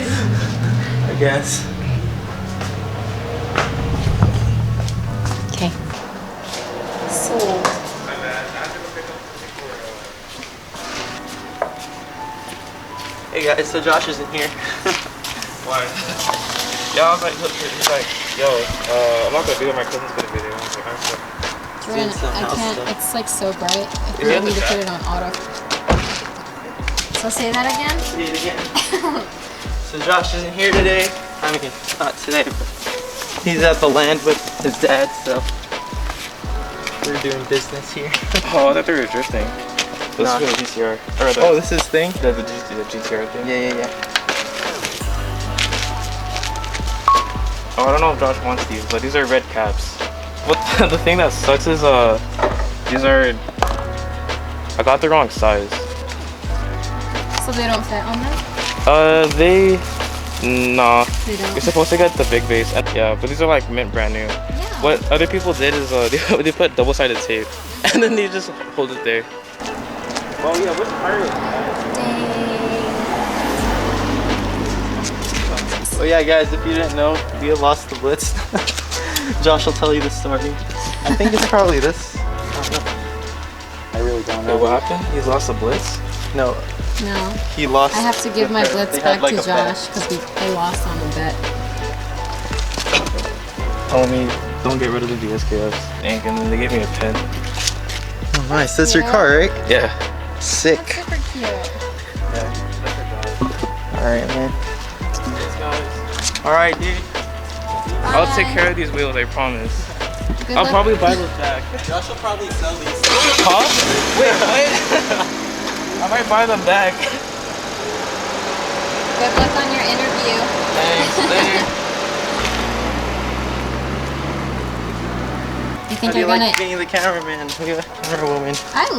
I guess. Okay. Sold. Hey guys, so Josh isn't here. Why? Yeah, I was like, he's like, yo, I'm not gonna do it. My cousin's gonna video. I was like, Jordan, I can't. It's like so bright. I think I need to put it on auto. So say that again. Say it again. So Josh isn't here today. I mean, not today, but he's at the land with his dad, so we're doing business here. oh, I thought they were drifting. This is for the GTR. Or the, oh, this is thing? The GTR thing. Yeah. Oh, I don't know if Josh wants these, but these are red caps. But the thing that sucks is, these are, I got the wrong size. So they don't fit on them? Nah. They don't? You're supposed to get the big base. Yeah, but these are like mint brand new. Yeah. What other people did is, they put double-sided tape, and then they just hold it there. Oh yeah, what's pirate? Oh yeah, guys, if you didn't know, we have lost the Blitz. Josh will tell you the story. I think it's probably this. I really don't know. Wait, what happened? He's lost the Blitz? No. No. He lost. I have to give my Blitz back like to Josh because I lost on the bet. Homie, don't get rid of the VSKFs. And then they gave me a pen. Oh, nice. That's your car, right? Yeah. Sick. That's super cute. Yeah. Alright, man. Thanks, guys. Alright, dude. I'll take care of these wheels, I promise. Good I'll luck. probably buy those back. Josh will probably sell these. Huh? Wait, what? I might buy them back. Good luck on your interview. Thanks, later. You think How do you you're gonna? like being the cameraman? Camerawoman. I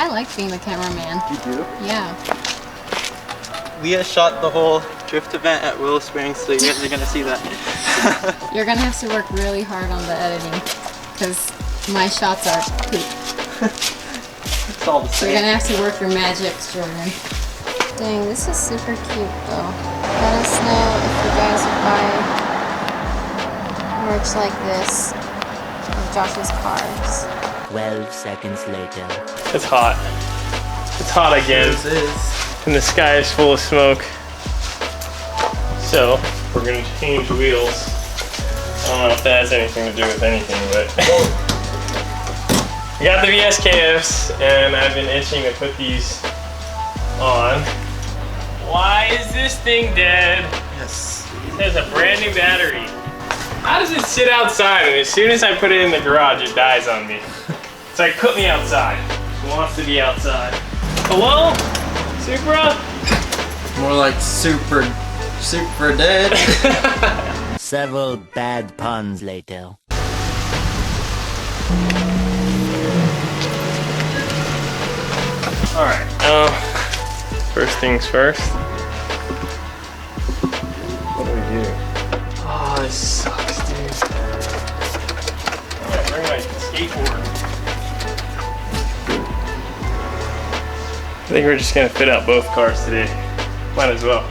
like being the cameraman. You do? Yeah. Leah shot the whole drift event at Willow Springs, so you guys are gonna see that. You're gonna have to work really hard on the editing because my shots are poop. It's all the So same. you're gonna have to work your magics, Jordan. Dang, this is super cute though. Let us know if you guys would buy merch like this of Josh's cars. 12 seconds later. It's hot. It's hot again. This is. And the sky is full of smoke. So, we're gonna change wheels. I don't know if that has anything to do with anything, but we got the VSKFs, and I've been itching to put these on. Why is this thing dead? Yes. It has a brand new battery. How does it sit outside, and as soon as I put it in the garage, it dies on me? It's like, put me outside. It wants to be outside. Hello? Supra? More like super dead. Several bad puns later. Alright, first things first. What do we do? Oh, this sucks, dude. Alright, bring my skateboard. I think we're just gonna fit out both cars today. Might as well.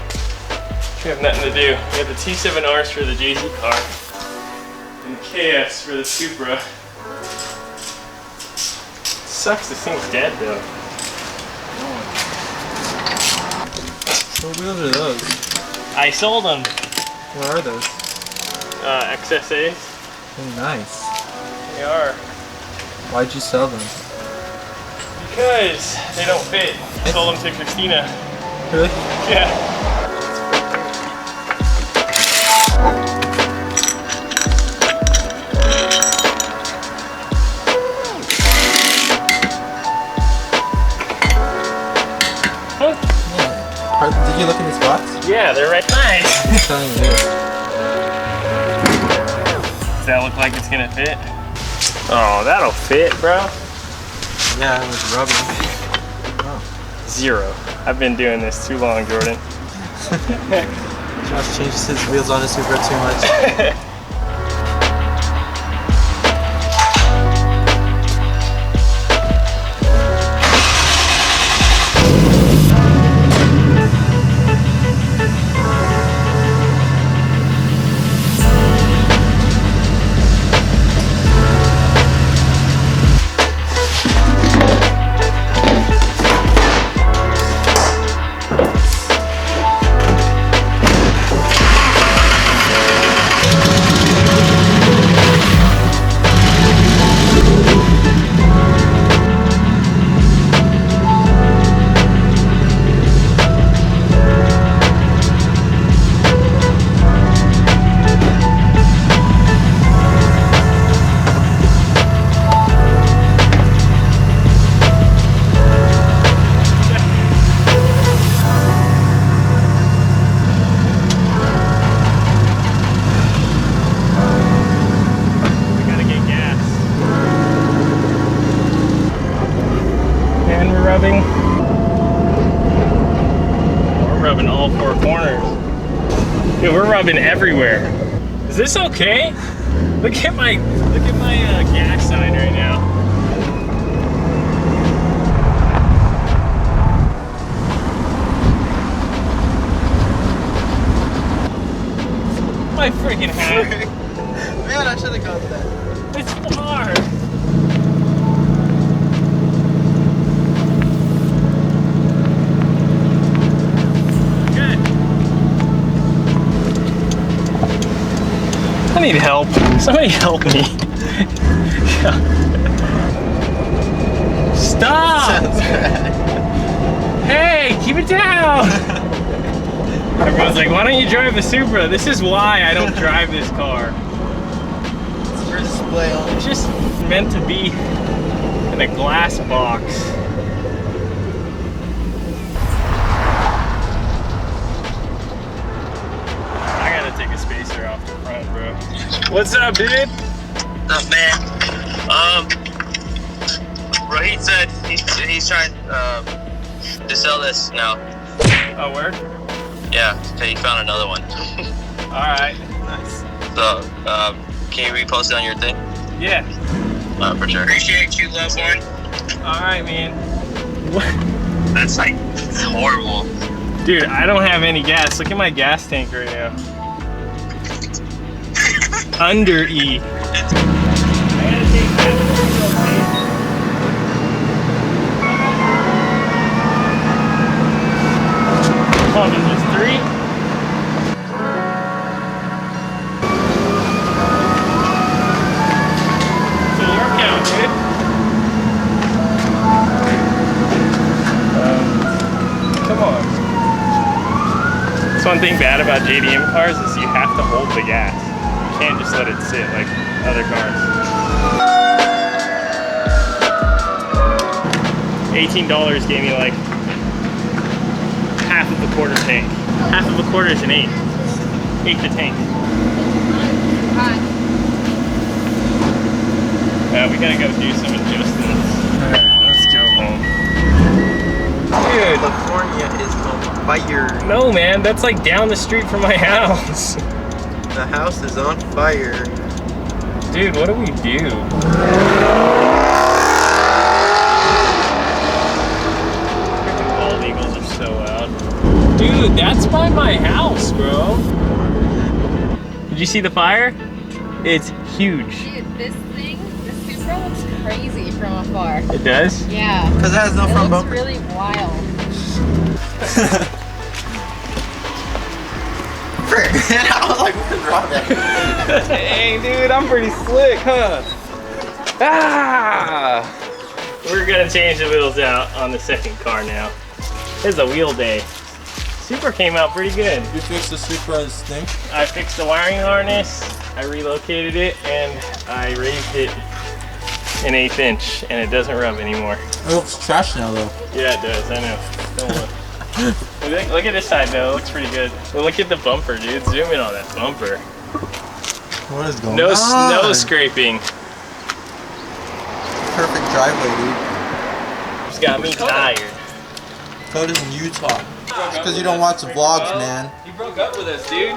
We have nothing to do. We have the T7Rs for the Jay-Z car. And the KS for the Supra. Sucks this thing's dead though. What wheels are those? I sold them. What are those? XSAs. Oh, nice. They are. Why'd you sell them? Because they don't fit. I sold them to Christina. Really? Yeah. Did you look in this box? Yeah, they're right. Nice. I'm telling you. Does that look like it's gonna fit? Oh, that'll fit, bro. Yeah, it was rubbing. Oh. 0. I've been doing this too long, Jordan. Josh changes his wheels on his Supra too much. Dude, we're rubbing everywhere. Is this okay? Look at my gas sign right now. My freaking hat. Man, I should have got that. It's far. Good. I need help. Somebody help me. Stop! Sounds bad. Hey, keep it down! Everyone's like, why don't you drive the Supra? This is why I don't drive this car. It's for display only. It's just meant to be in a glass box. I gotta take a spacer off the front, bro. What's up, dude? What's up, man? Raheem said he's trying to sell this now. Oh, word? Yeah, he found another one. Alright. Nice. So, can you repost it on your thing? Yeah. For sure. Appreciate you, loved one. Alright, man. What? That's like, it's horrible. Dude, I don't have any gas. Look at my gas tank right now. Under E. I gotta take that. Oh, there's just 3? It's a workout, dude. Come on. That's one thing bad about JDM cars is you have to hold the gas. You can't just let it sit like other cars. $18 gave me like half of a quarter tank. Half of a quarter is an eighth. Eighth the tank. We gotta go do some adjustments. Alright, let's go home. Dude, California is on fire. No, man, that's like down the street from my house. The house is on fire. Dude, what do we do? Bald eagles are so loud. Dude, that's by my house, bro. Did you see the fire? It's huge. Dude, this thing, the Supra looks crazy from afar. It does? Yeah. Because it has no front It looks bumper. really wild. Frick, man, I was like, what is wrong with that? Dang, dude, I'm pretty slick, huh? Ah! We're gonna change the wheels out on the second car now. It's a wheel day. Supra came out pretty good. You fixed the Supra's thing? I fixed the wiring harness, I relocated it, and I raised it an 1/8 inch, and it doesn't rub anymore. It looks trash now, though. Yeah, it does, I know. Don't look. Look at this side though, it looks pretty good. Well, look at the bumper, dude. Zoom in on that bumper. What is going No on? snow scraping. Perfect driveway, dude. It's got me tired. Coda's in Utah. Because you don't watch the vlogs, man. You broke up with us, dude.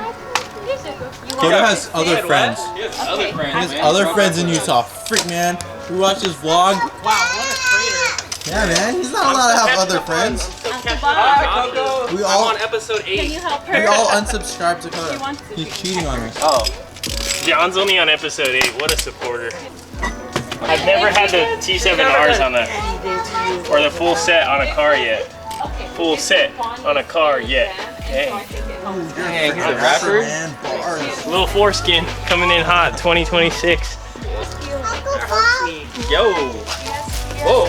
Coda has other friends. He has other friends, He has man. other friends in Utah. Freak, man. We watch this vlog. Wow, what a traitor. Yeah, man. He's not allowed to have other friends. Hi, Coco. We I'm all- on episode 8. Can you help her? We all unsubscribed to Coda. He's cheating on us. Oh. John's only on episode 8. What a supporter. I've never had the T7Rs on the, or the full set on a car yet. Full set on a car yet. Hey. Dang, he's a rapper? Man, bars. Little foreskin coming in hot 2026. Yo. Whoa.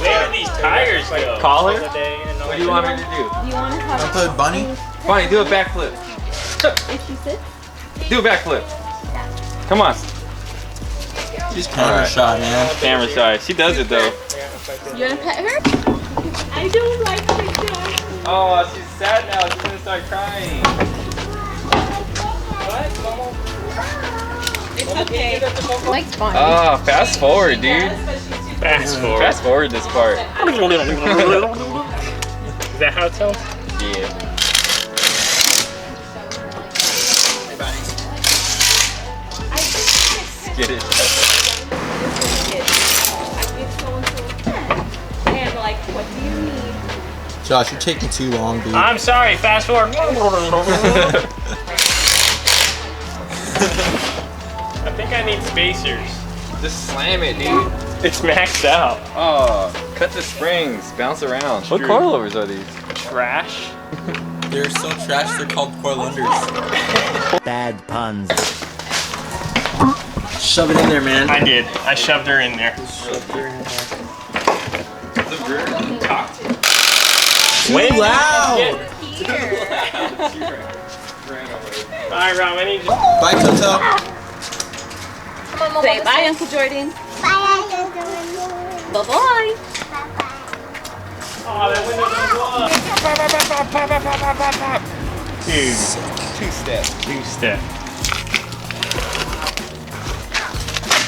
Where do these tires go? Collar? What do you want me to do? You want to have I play Bunny. Bonnie, do a backflip. if she sits? Do a backflip. Come on. She's camera shy, man. Camera shy. She does it though. You want to pet her? I don't like pictures. Oh, she's sad now. She's gonna start crying. It's okay. Like Bonnie. Oh, fast forward, dude. Fast forward. Fast forward this part. Is that how it sounds? Yeah. get it. And like, what do you need? Josh, you're taking too long, dude. I'm sorry, fast forward. I think I need spacers. Just slam it, dude. It's maxed out. Oh, cut the springs, bounce around. What coilovers are these? Trash. They're so trash, they're called coilovers. Bad puns. Shove it in there, man. I did. I shoved her in there. Too loud! Alright, Rob, I need you. Bye, Toto. Say bye, Uncle Jordan. Bye bye. Oh, that window doesn't Two-step. Two-step.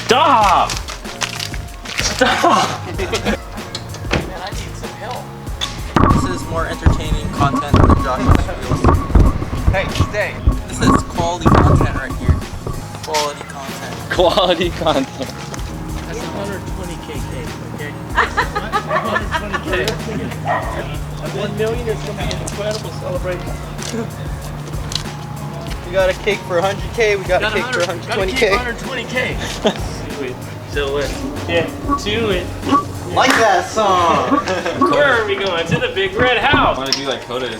Stop! Stop! Man, I need some help. This is more entertaining content than Josh's videos. Hey, stay. This is quality content right here. Quality content. Quality content. That's 120k, okay? 1 million is going to be an incredible celebration. We got a cake for 100k, we got a cake for 120k. 120k. Do it. Do it. Yeah, do it. Like that song! Where are we going? To the big red I house. want to do like Coda. You're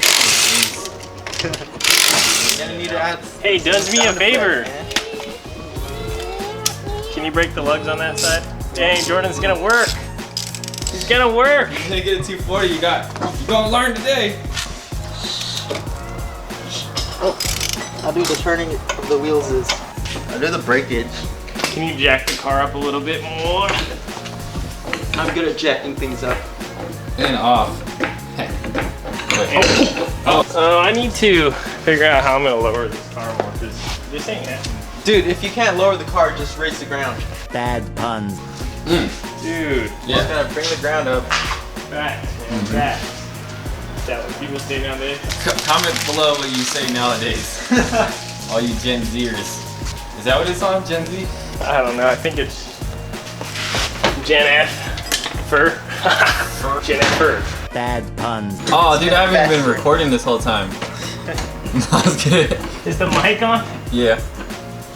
gonna need to add. Hey, does me a sound favor. effects, man. Can you break the lugs on that side? Dang, Jordan's gonna work. He's gonna work. You're gonna get a 240. You gonna learn today. I'll do the turning of the wheels is. I'll do the breakage. Can you jack the car up a little bit more? I'm good at jacking things up. And off. I need to figure out how I'm gonna lower this car more because this ain't happening. Dude, if you can't lower the car, just raise the ground. Bad puns. Dude, Just gotta bring the ground up. facts, man, facts. Is that what people say nowadays? Comment below what you say nowadays. All you Gen Zers. Is that what it's on? Gen Z? I don't know. I think it's Gen F. Fur. Gen F. Fur. Bad puns. Oh, dude, I haven't been recording this whole time. I was kidding. Is the mic on? Yeah.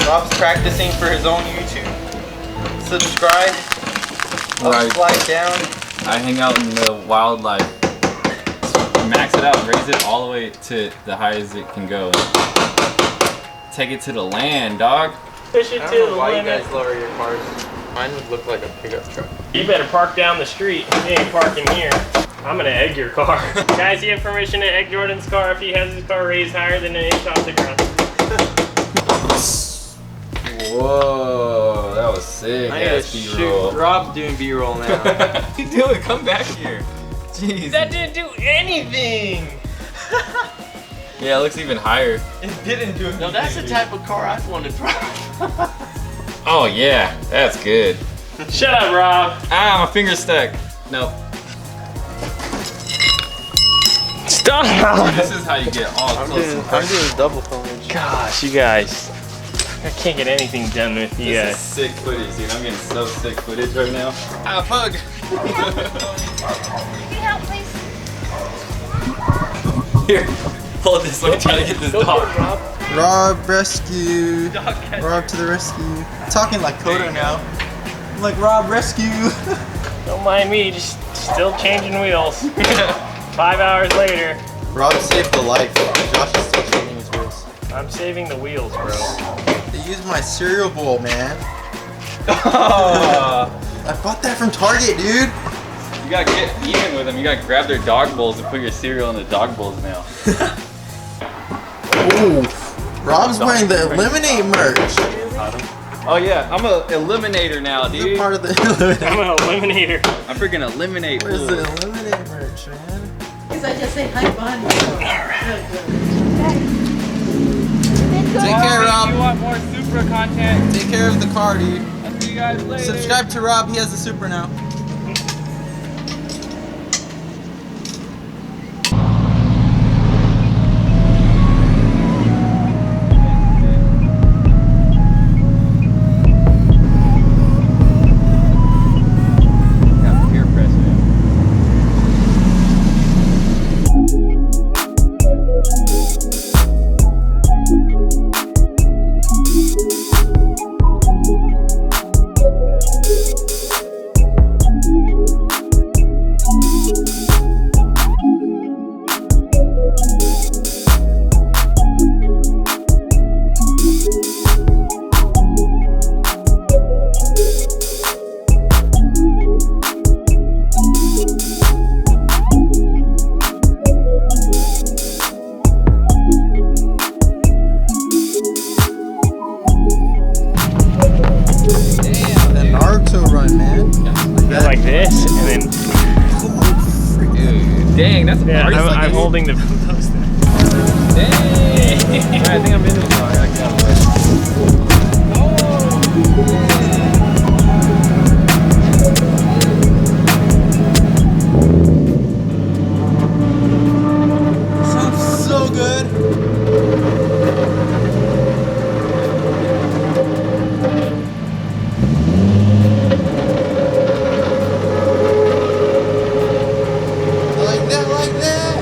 Rob's practicing for his own YouTube. Subscribe. Right. Slide down. I hang out in the wildlife. Max it out, raise it all the way to the highest it can go. Take it to the land, dog. Push it I to don't the know why you limit. guys lower your cars. Mine would look like a pickup truck. You better park down the street. You ain't parking here. I'm gonna egg your car. Guys, you have permission to egg Jordan's car if he has his car raised higher than an inch off the ground. Whoa, that was sick. I gotta Ass shoot. B-roll. Rob's doing B-roll now. What you doing? Come back here. Jeez. That didn't do anything. Yeah, it looks even higher. It didn't do anything. No, that's the type of car I want to drive. Oh yeah, that's good. Shut up, Rob. Ah, my finger's stuck. Nope. Stop. This is how you get all close and I'm personal. doing double foliage. Gosh, you guys. I can't get anything done with you This is guys. sick footage, dude. I'm getting so sick footage right now. Ah, bug. Here, hold this. Let me try to get this dog. Rob rescue. Rob to the rescue. Talking like Coda now. I'm like Rob rescue. Don't mind me, just still changing wheels. 5 hours later, Rob saved the life. Josh is still changing his wheels. I'm saving the wheels, bro. They used my cereal bowl, man. Oh, I bought that from Target, dude. you gotta get even with them. You gotta grab their dog bowls and put your cereal in the dog bowls now. Ooh. Rob's wearing the Eliminate merch. Oh yeah, I'm a eliminator now, This is dude. part of the I'm an eliminator. I'm freaking eliminate. Where's fools. the Eliminate merch, man? Because I just say hi, Bonnie. Take care, If you Rob. want more Supra content, Take care of the car, dude. I'll see you guys later. Subscribe to Rob. He has the Supra now. I'm holding the those things. Dang! I think I'm in the car. I gotta get out of the way. Sounds so good. Like that, like that.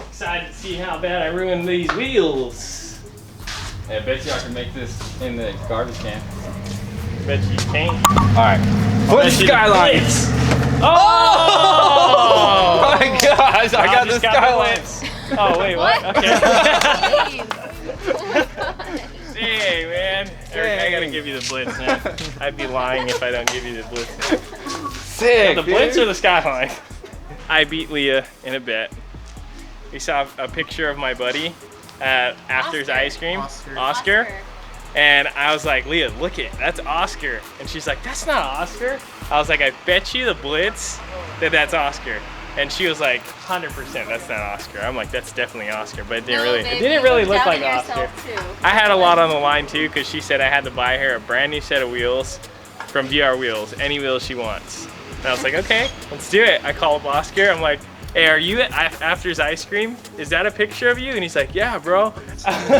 Excited to see how bad I ruined these wheels. Hey, I bet you I can make this in the garbage can. Bet you can't. Alright. Put the skyline! Oh! Oh my gosh, I got the just skyline! Blitz. Oh, wait, what? Okay. Dang, man. Eric, I gotta give you the Blitz, man. I'd be lying if I don't give you the Blitz. Sick, The Blitz or the Skyline? I beat Leah in a bet. We saw a picture of my buddy at After's Ice Cream, Oscar. And I was like, Leah, look it, that's Oscar. And she's like, that's not Oscar. I was like, I bet you the Blitz that that's Oscar. And she was like, 100% that's not Oscar. I'm like, that's definitely Oscar, but it didn't really look like Oscar. I had a lot on the line too, because she said I had to buy her a brand new set of wheels from DR Wheels, any wheels she wants. And I was like, okay, let's do it. I call up Oscar, I'm like, hey, are you at After's Ice Cream? Is that a picture of you? And he's like, yeah, bro.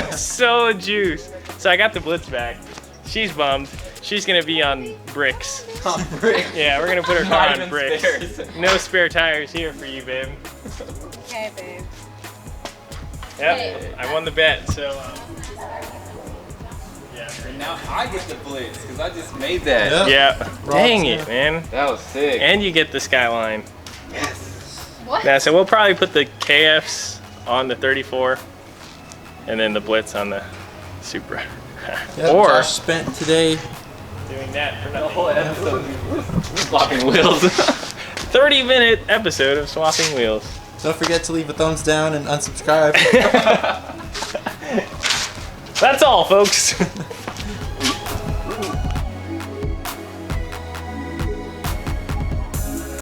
So juice. So I got the Blitz back. She's bummed. She's gonna be on bricks. On bricks? Yeah, we're gonna put her car on bricks. Spares. No spare tires here for you, babe. Okay, babe. Yep, I won the bet, so. Yeah. And now I get the Blitz, because I just made that. Yep. Yeah. Dang it, man. That was sick. And you get the Skyline. What? Yeah, so we'll probably put the KFs on the 34 and then the Blitz on the Supra. Yep, Or Josh spent today. doing that for nothing. whole episode swapping wheels. 30-minute episode of swapping wheels. Don't forget to leave a thumbs down and unsubscribe. That's all, folks.